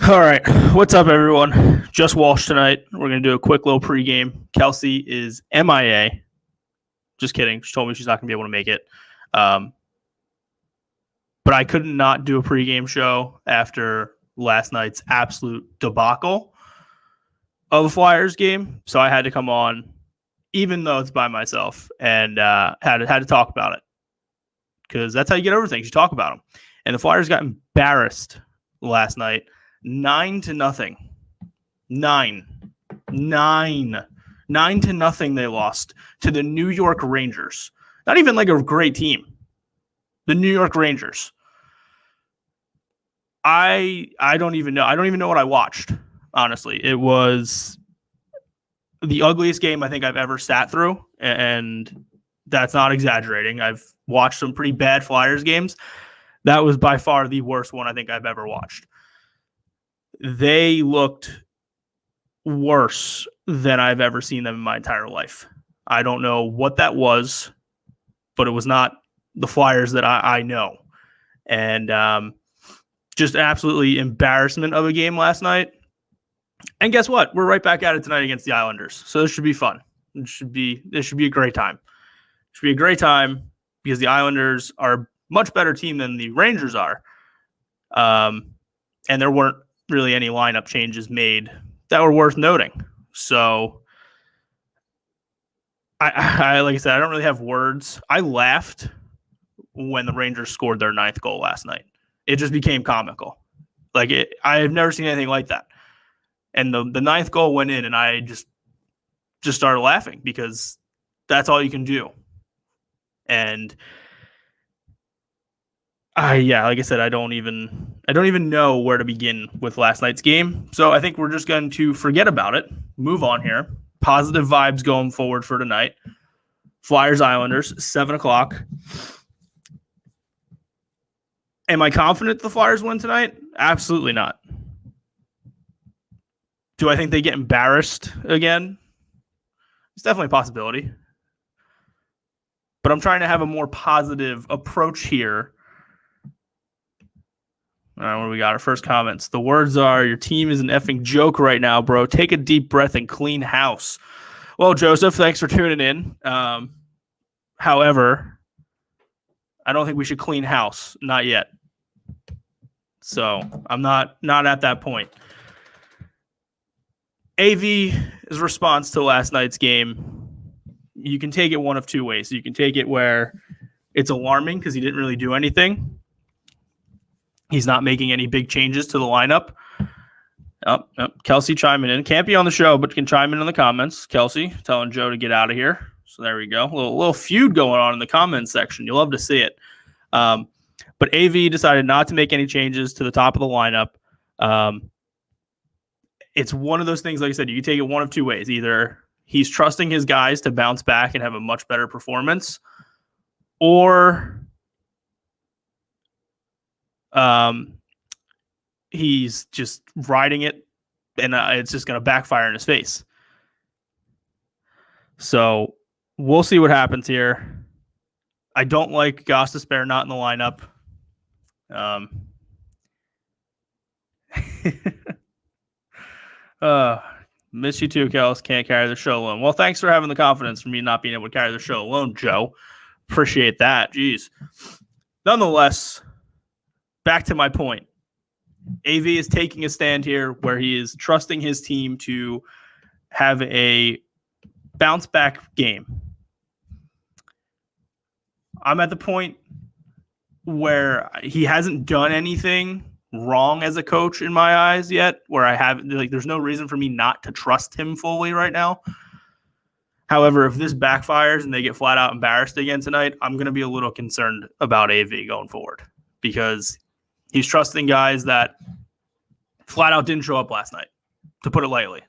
All right, what's up, everyone? Just Walsh tonight. We're going to do a quick little pregame. Kelsey is MIA. Just kidding. She told me she's not going to be able to make it. But I could not do a pregame show after last night's absolute debacle of a Flyers game. So I had to come on, even though it's by myself, and had to talk about it. Because that's how you get over things. You talk about them. And the Flyers got embarrassed last night. 9-0. 9-0 they lost to the New York Rangers. Not even like a great team. The New York Rangers. I don't even know. I don't even know what I watched, honestly. It was the ugliest game I think I've ever sat through, and that's not exaggerating. I've watched some pretty bad Flyers games. That was by far the worst one I think I've ever watched. They looked worse than I've ever seen them in my entire life. I don't know what that was, but it was not the Flyers that I know. And just absolutely embarrassment of a game last night. And guess what? We're right back at it tonight against the Islanders. So this should be fun. This should be a great time. It should be a great time because the Islanders are a much better team than the Rangers are. And there weren't really any lineup changes made that were worth noting. So I like I said, I don't really have words. I laughed when the Rangers scored their 9th goal last night. It just became comical. I have never seen anything like that. And the 9th goal went in, and I just started laughing because that's all you can do. And like I said, I don't even know where to begin with last night's game. So I think we're just going to forget about it, move on here. Positive vibes going forward for tonight. Flyers Islanders, 7:00. Am I confident the Flyers win tonight? Absolutely not. Do I think they get embarrassed again? It's definitely a possibility. But I'm trying to have a more positive approach here. All right, what do we got? Our first comments. The words are, your team is an effing joke right now, bro. Take a deep breath and clean house. Well, Joseph, thanks for tuning in. However, I don't think we should clean house. Not yet. So I'm not at that point. AV's response to last night's game, you can take it one of two ways. You can take it where it's alarming because he didn't really do anything. He's not making any big changes to the lineup. Kelsey chiming in. Can't be on the show, but can chime in the comments. Kelsey telling Joe to get out of here. So there we go. A little feud going on in the comments section. You'll love to see it. But AV decided not to make any changes to the top of the lineup. It's one of those things, like I said, you can take it one of two ways. Either he's trusting his guys to bounce back and have a much better performance, or he's just riding it, and it's just going to backfire in his face. So we'll see what happens here. I don't like Gostisbehere not in the lineup. Miss you too, Kels. Can't carry the show alone. Well, thanks for having the confidence for me not being able to carry the show alone, Joe. Appreciate that. Jeez. Nonetheless, back to my point. AV is taking a stand here where he is trusting his team to have a bounce back game. I'm at the point where he hasn't done anything wrong as a coach in my eyes yet, where there's no reason for me not to trust him fully right now. However, if this backfires and they get flat out embarrassed again tonight, I'm going to be a little concerned about AV going forward because he's trusting guys that flat out didn't show up last night, to put it lightly.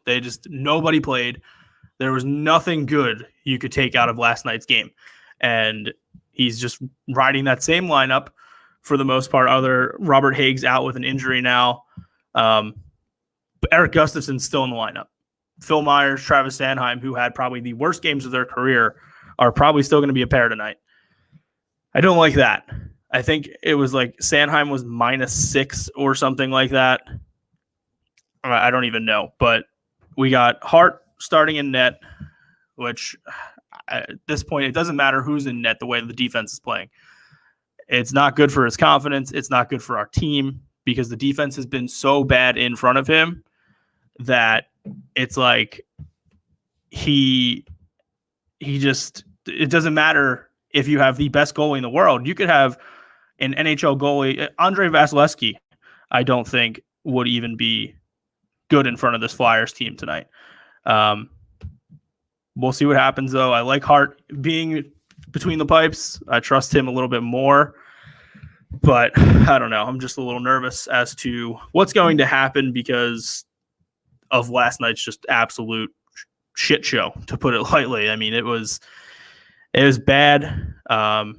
Nobody played. There was nothing good you could take out of last night's game. And he's just riding that same lineup for the most part. Other Robert Haig's out with an injury now. But Eric Gustafson's still in the lineup. Phil Myers, Travis Sanheim, who had probably the worst games of their career, are probably still going to be a pair tonight. I don't like that. I think it was like Sanheim was -6 or something like that. I don't even know. But we got Hart starting in net, which at this point, it doesn't matter who's in net the way the defense is playing. It's not good for his confidence. It's not good for our team because the defense has been so bad in front of him that it's like he just, it doesn't matter if you have the best goalie in the world. You could have an NHL goalie, Andrei Vasilevsky, I don't think would even be good in front of this Flyers team tonight. We'll see what happens, though. I like Hart being between the pipes. I trust him a little bit more. But I don't know. I'm just a little nervous as to what's going to happen because of last night's just absolute shit show, to put it lightly. I mean, it was bad. And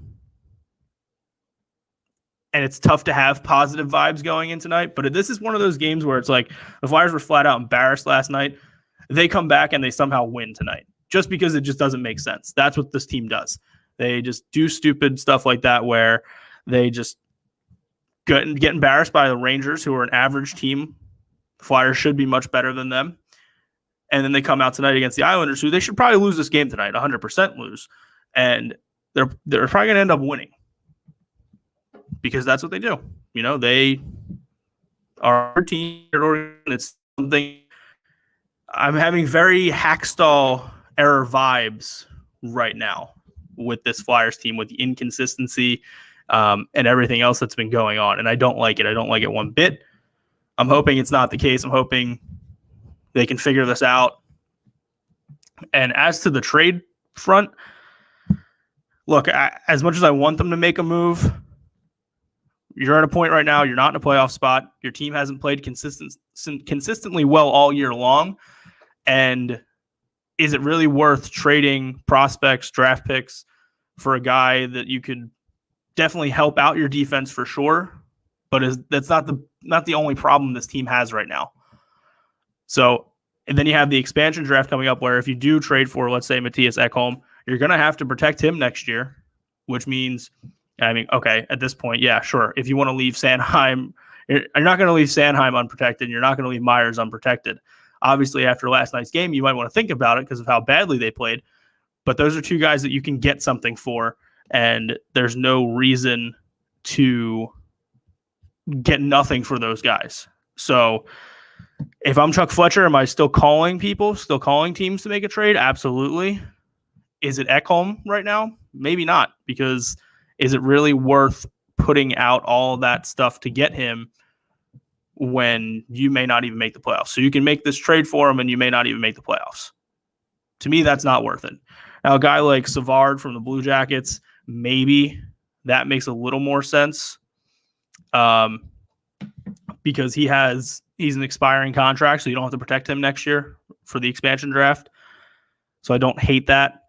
it's tough to have positive vibes going in tonight. But this is one of those games where it's like the Flyers were flat out embarrassed last night. They come back and they somehow win tonight just because it just doesn't make sense. That's what this team does. They just do stupid stuff like that where they just get embarrassed by the Rangers, who are an average team. Flyers should be much better than them. And then they come out tonight against the Islanders, who they should probably lose this game tonight, 100% lose. And they're probably going to end up winning because that's what they do. You know, they are a team. It's something I'm having very Hackstall era vibes right now with this Flyers team, with the inconsistency and everything else that's been going on. And I don't like it. I don't like it one bit. I'm hoping it's not the case. I'm hoping they can figure this out. And as to the trade front, look, as much as I want them to make a move, you're at a point right now, you're not in a playoff spot. Your team hasn't played consistently well all year long. And is it really worth trading prospects, draft picks for a guy that you could definitely help out your defense for sure, but that's not the only problem this team has right now. So, and then you have the expansion draft coming up where if you do trade for, let's say, Matthias Ekholm, you're going to have to protect him next year, which means, I mean, okay, at this point, yeah, sure. If you want to leave Sanheim, you're not going to leave Sanheim unprotected. And you're not going to leave Myers unprotected. Obviously, after last night's game, you might want to think about it because of how badly they played. But those are two guys that you can get something for, and there's no reason to get nothing for those guys. So if I'm Chuck Fletcher, am I still calling teams to make a trade? Absolutely. Is it Ekholm right now? Maybe not, because is it really worth putting out all that stuff to get him when you may not even make the playoffs? So you can make this trade for him and you may not even make the playoffs. To me, that's not worth it. Now, a guy like Savard from the Blue Jackets, maybe that makes a little more sense because he's an expiring contract, so you don't have to protect him next year for the expansion draft. So I don't hate that.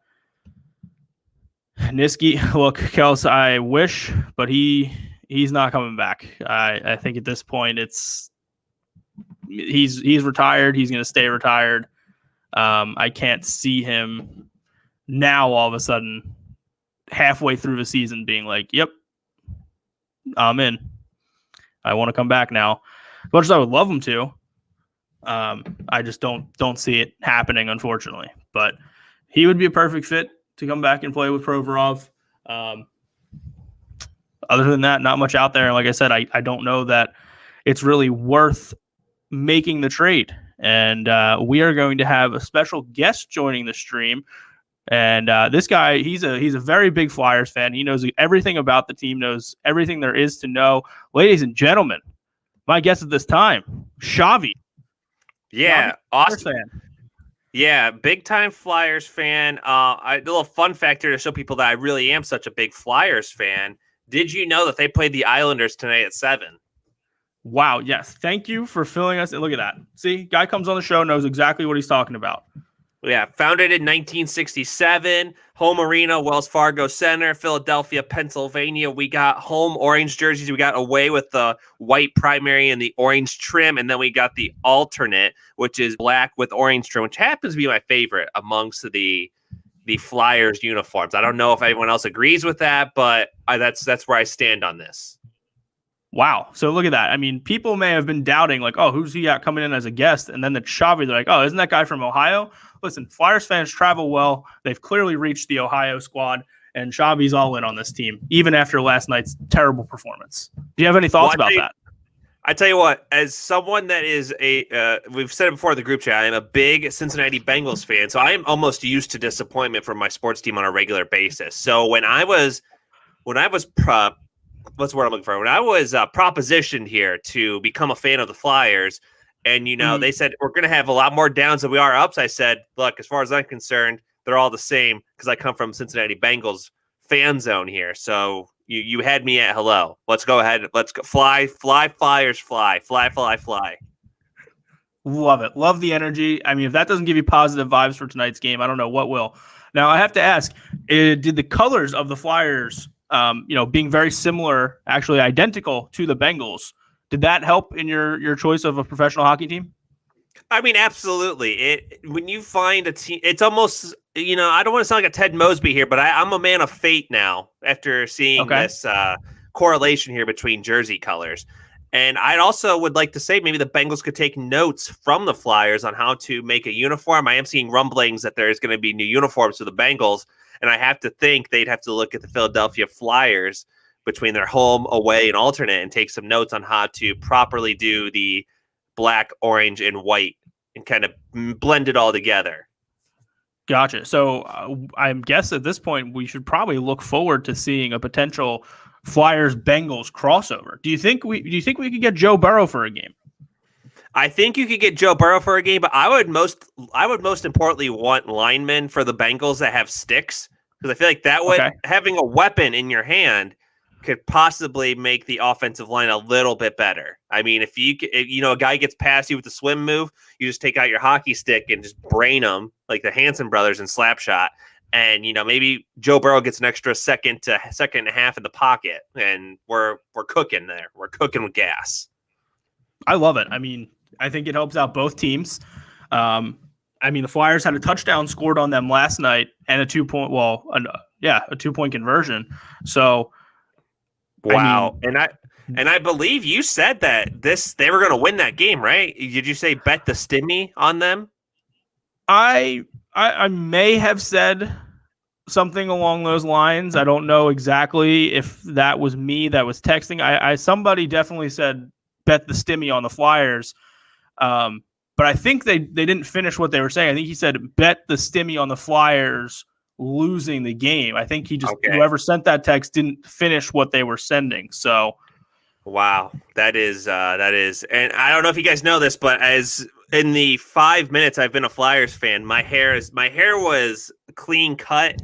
Niski, look, Kels, I wish, but he's not coming back. I think at this point he's retired. He's going to stay retired. I can't see him now all of a sudden halfway through the season being like, yep, I'm in. I want to come back now. As much as I would love him to, I just don't see it happening, unfortunately. But he would be a perfect fit to come back and play with Provorov. Other than that, not much out there. And like I said, I don't know that it's really worth making the trade. And we are going to have a special guest joining the stream. And this guy, he's a very big Flyers fan. He knows everything about the team, knows everything there is to know. Ladies and gentlemen, my guest at this time, Xavi. Yeah, Xavi, awesome. fan. Yeah, big time Flyers fan. A little fun fact here to show people that I really am such a big Flyers fan. Did you know that they played the Islanders tonight at 7? Wow, yes. Thank you for filling us. And look at that. See, guy comes on the show, knows exactly what he's talking about. Yeah, founded in 1967, home arena, Wells Fargo Center, Philadelphia, Pennsylvania. We got home orange jerseys. We got away with the white primary and the orange trim, and then we got the alternate, which is black with orange trim, which happens to be my favorite amongst the Flyers uniforms. I don't know if anyone else agrees with that, but that's where I stand on this. Wow. So look at that. I mean, people may have been doubting, like, oh, who's he got coming in as a guest? And then the Xavi, they're like, oh, isn't that guy from Ohio? Listen, Flyers fans travel well. They've clearly reached the Ohio squad, and Xavi's all in on this team, even after last night's terrible performance. Do you have any thoughts about that? I tell you what, as someone that is we've said it before in the group chat, I'm a big Cincinnati Bengals fan, so I am almost used to disappointment from my sports team on a regular basis. So when I was what's the word I'm looking for? When I was propositioned here to become a fan of the Flyers, and they said we're going to have a lot more downs than we are ups, I said, look, as far as I'm concerned, they're all the same because I come from Cincinnati Bengals fan zone here. So you had me at hello. Let's go ahead. Let's go. Fly, Flyers, fly. Love it. Love the energy. I mean, if that doesn't give you positive vibes for tonight's game, I don't know what will. Now, I have to ask, did the colors of the Flyers, being very similar, actually identical to the Bengals, did that help in your choice of a professional hockey team? I mean, absolutely. When you find a team, it's almost, I don't want to sound like a Ted Mosby here, but I'm a man of fate now after seeing this correlation here between jersey colors. And I also would like to say maybe the Bengals could take notes from the Flyers on how to make a uniform. I am seeing rumblings that there's going to be new uniforms for the Bengals, and I have to think they'd have to look at the Philadelphia Flyers between their home, away, and alternate and take some notes on how to properly do the black, orange, and white and kind of blend it all together. Gotcha. So I guess at this point we should probably look forward to seeing a potential Flyers Bengals crossover. Do you think we could get Joe Burrow for a game? I think you could get Joe Burrow for a game, but I would most importantly want linemen for the Bengals that have sticks, because I feel like that would having a weapon in your hand could possibly make the offensive line a little bit better. I mean, if a guy gets past you with the swim move, you just take out your hockey stick and just brain them like the Hanson brothers in Slapshot. And, maybe Joe Burrow gets an extra second and a half in the pocket, and we're cooking there. We're cooking with gas. I love it. I mean, I think it helps out both teams. The Flyers had a touchdown scored on them last night and a 2-point conversion. So, wow. And I believe you said that they were going to win that game, right? Did you say bet the stimmy on them? I may have said something along those lines. I don't know exactly if that was me that was texting. Somebody definitely said bet the stimmy on the Flyers. But I think they didn't finish what they were saying. I think he said bet the stimmy on the Flyers losing the game. I think whoever sent that text didn't finish what they were sending. So wow, that is, and I don't know if you guys know this, but as in the 5 minutes I've been a Flyers fan, my hair was clean cut,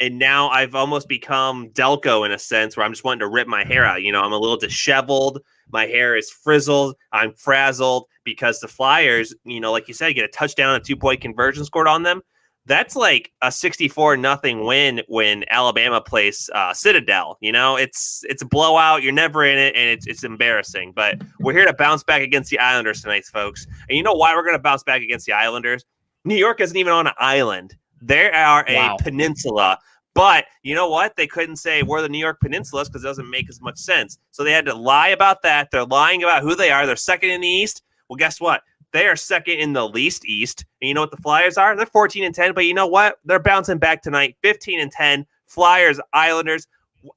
and now I've almost become Delco in a sense, where I'm just wanting to rip my hair out. I'm a little disheveled. My hair is frizzled. I'm frazzled because the Flyers, like you said, get a touchdown and a 2-point conversion scored on them. That's like a 64-0 win when Alabama plays Citadel. It's a blowout. You're never in it, and it's embarrassing. But we're here to bounce back against the Islanders tonight, folks. And you know why we're going to bounce back against the Islanders? New York isn't even on an island. They are a peninsula. But you know what? They couldn't say we're the New York Peninsula because it doesn't make as much sense. So they had to lie about that. They're lying about who they are. They're second in the East. Well, guess what? They are second in the least East. And you know what the Flyers are? They're 14-10. But you know what? They're bouncing back tonight. 15-10. Flyers, Islanders.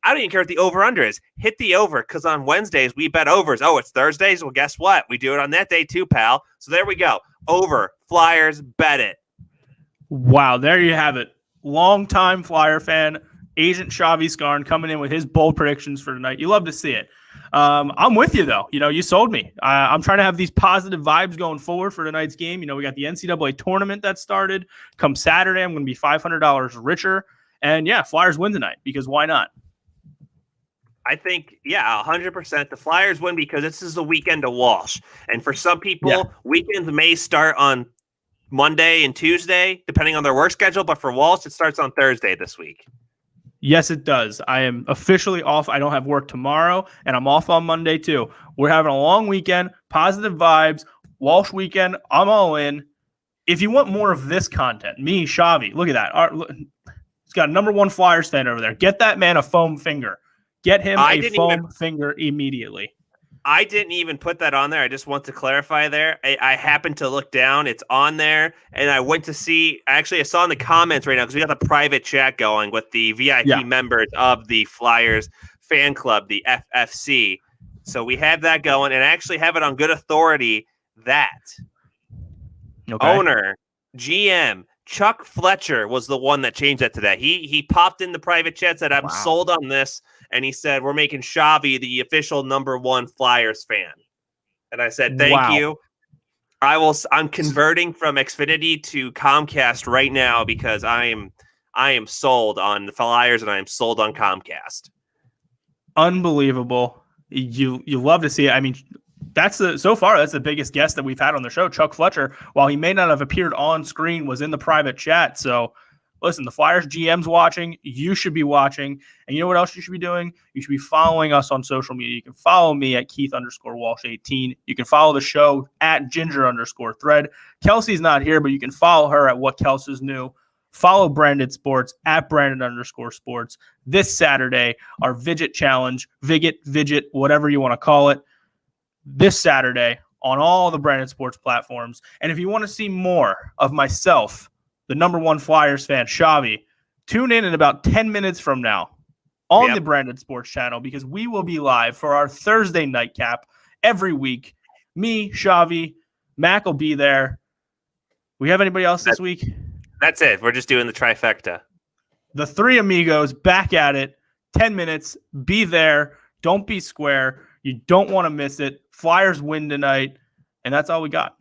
I don't even care what the over-under is. Hit the over, because on Wednesdays we bet overs. Oh, it's Thursdays? Well, guess what? We do it on that day too, pal. So there we go. Over. Flyers, bet it. Wow, there you have it. Longtime Flyer fan, Agent Xavi Scarn coming in with his bold predictions for tonight. You love to see it. I'm with you, though. You sold me. I'm trying to have these positive vibes going forward for tonight's game. We got the NCAA tournament that started. Come Saturday, I'm going to be $500 richer. And, yeah, Flyers win tonight, because why not? I think, 100%. The Flyers win because this is the weekend of Walsh. And for some people, weekends may start on Monday and Tuesday, depending on their work schedule. But for Walsh, it starts on Thursday this week. Yes, it does. I am officially off. I don't have work tomorrow, and I'm off on Monday too. We're having a long weekend, positive vibes, Walsh weekend. I'm all in. If you want more of this content, me, Xavi, look at that. He's got a #1 Flyers fan over there. Get that man a foam finger. Get him a foam finger immediately. I didn't even put that on there. I just want to clarify there. I happened to look down. It's on there. And I went to see, actually, I saw in the comments right now, because we got the private chat going with the VIP members of the Flyers fan club, the FFC. So we have that going, and I actually have it on good authority that owner, GM, Chuck Fletcher was the one that changed that to that. He popped in the private chat, said, I'm sold on this. And he said, we're making Xavi the official #1 Flyers fan. And I said, thank you. I'm converting from Xfinity to Comcast right now because I am sold on the Flyers and I am sold on Comcast. Unbelievable. You love to see it. I mean, so far that's the biggest guest that we've had on the show. Chuck Fletcher, while he may not have appeared on screen, was in the private chat. So listen, the Flyers GM's watching. You should be watching. And you know what else you should be doing? You should be following us on social media. You can follow me at Keith_Walsh18. You can follow the show at Ginger_thread. Kelsey's not here, but you can follow her at What Kelsey's New. Follow Branded Sports at Branded_sports. This Saturday, our Vidget Challenge, Vidget, whatever you want to call it, this Saturday on all the Branded Sports platforms. And if you want to see more of myself, the #1 Flyers fan, Xavi, tune in about 10 minutes from now on the Branded Sports channel, because we will be live for our Thursday nightcap every week. Me, Xavi, Mac will be there. We have anybody else this week? That's it. We're just doing the trifecta. The three amigos back at it. 10 minutes. Be there. Don't be square. You don't want to miss it. Flyers win tonight. And that's all we got.